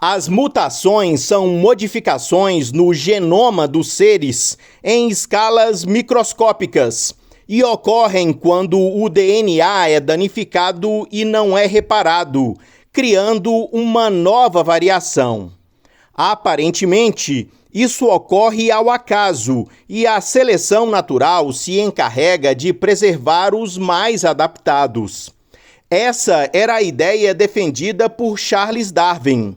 As mutações são modificações no genoma dos seres em escalas microscópicas e ocorrem quando o DNA é danificado e não é reparado, criando uma nova variação. Aparentemente, isso ocorre ao acaso e a seleção natural se encarrega de preservar os mais adaptados. Essa era a ideia defendida por Charles Darwin.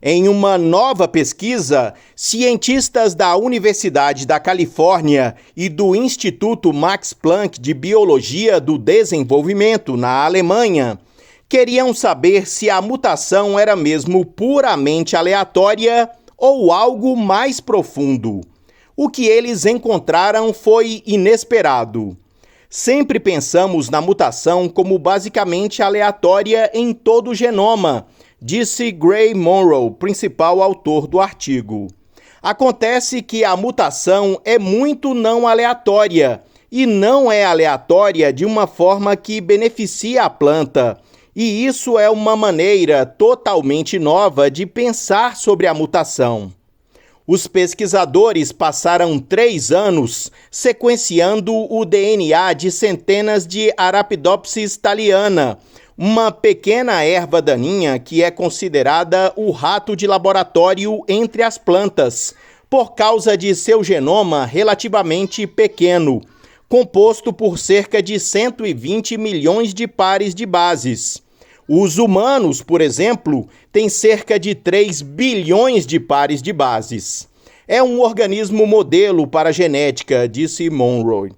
Em uma nova pesquisa, cientistas da Universidade da Califórnia e do Instituto Max Planck de Biologia do Desenvolvimento, na Alemanha, queriam saber se a mutação era mesmo puramente aleatória ou algo mais profundo. O que eles encontraram foi inesperado. Sempre pensamos na mutação como basicamente aleatória em todo o genoma, disse Gray Monroe, principal autor do artigo. Acontece que a mutação é muito não aleatória, e não é aleatória de uma forma que beneficia a planta. E isso é uma maneira totalmente nova de pensar sobre a mutação. Os pesquisadores passaram 3 anos sequenciando o DNA de centenas de Arabidopsis thaliana, uma pequena erva daninha que é considerada o rato de laboratório entre as plantas, por causa de seu genoma relativamente pequeno, composto por cerca de 120 milhões de pares de bases. Os humanos, por exemplo, têm cerca de 3 bilhões de pares de bases. É um organismo modelo para a genética, disse Monroe.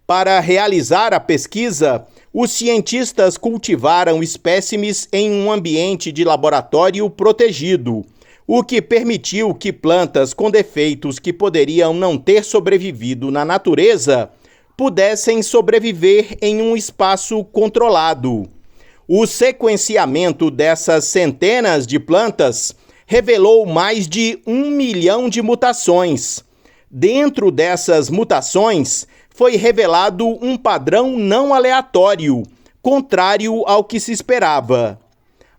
Para realizar a pesquisa, os cientistas cultivaram espécimes em um ambiente de laboratório protegido, o que permitiu que plantas com defeitos que poderiam não ter sobrevivido na natureza pudessem sobreviver em um espaço controlado. O sequenciamento dessas centenas de plantas revelou mais de 1 milhão de mutações. Dentro dessas mutações, foi revelado um padrão não aleatório, contrário ao que se esperava.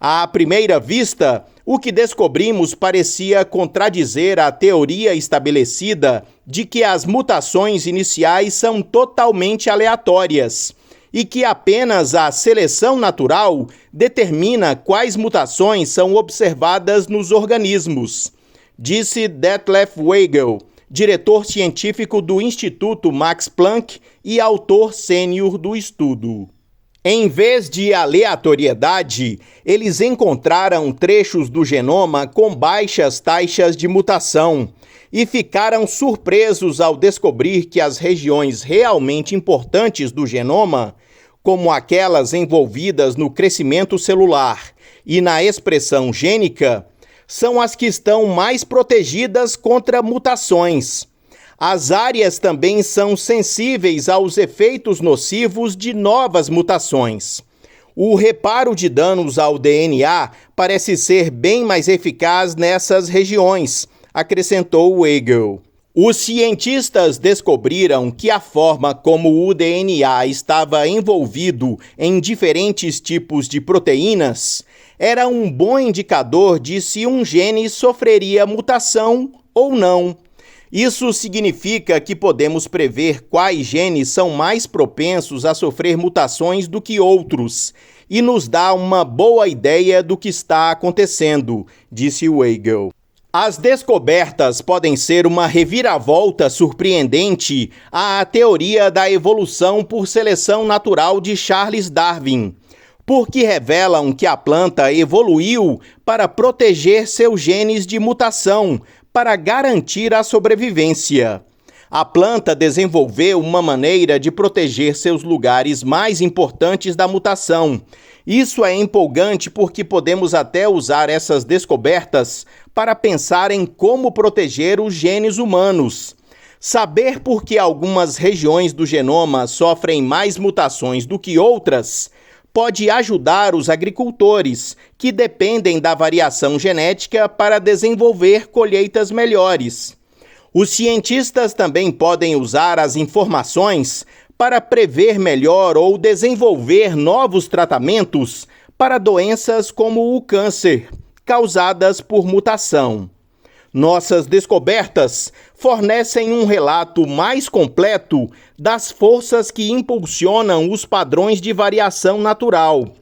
À primeira vista, o que descobrimos parecia contradizer a teoria estabelecida de que as mutações iniciais são totalmente aleatórias e que apenas a seleção natural determina quais mutações são observadas nos organismos, disse Detlef Weigel, diretor científico do Instituto Max Planck e autor sênior do estudo. Em vez de aleatoriedade, eles encontraram trechos do genoma com baixas taxas de mutação e ficaram surpresos ao descobrir que as regiões realmente importantes do genoma, como aquelas envolvidas no crescimento celular e na expressão gênica, são as que estão mais protegidas contra mutações. As áreas também são sensíveis aos efeitos nocivos de novas mutações. O reparo de danos ao DNA parece ser bem mais eficaz nessas regiões, acrescentou Weigel. Os cientistas descobriram que a forma como o DNA estava envolvido em diferentes tipos de proteínas era um bom indicador de se um gene sofreria mutação ou não. Isso significa que podemos prever quais genes são mais propensos a sofrer mutações do que outros e nos dá uma boa ideia do que está acontecendo, disse Weigel. As descobertas podem ser uma reviravolta surpreendente à teoria da evolução por seleção natural de Charles Darwin, porque revelam que a planta evoluiu para proteger seus genes de mutação, para garantir a sobrevivência. A planta desenvolveu uma maneira de proteger seus lugares mais importantes da mutação. Isso é empolgante porque podemos até usar essas descobertas para pensar em como proteger os genes humanos. Saber por que algumas regiões do genoma sofrem mais mutações do que outras pode ajudar os agricultores, que dependem da variação genética para desenvolver colheitas melhores. Os cientistas também podem usar as informações para prever melhor ou desenvolver novos tratamentos para doenças como o câncer, causadas por mutação. Nossas descobertas fornecem um relato mais completo das forças que impulsionam os padrões de variação natural.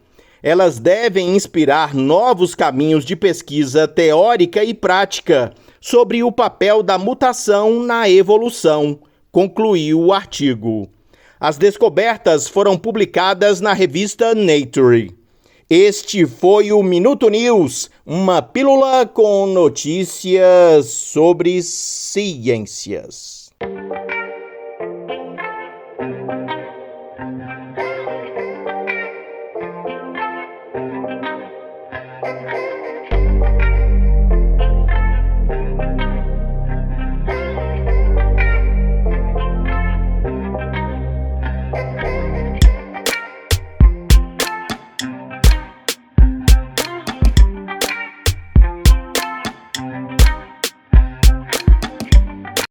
Elas devem inspirar novos caminhos de pesquisa teórica e prática sobre o papel da mutação na evolução, concluiu o artigo. As descobertas foram publicadas na revista Nature. Este foi o Minuto News, uma pílula com notícias sobre ciências.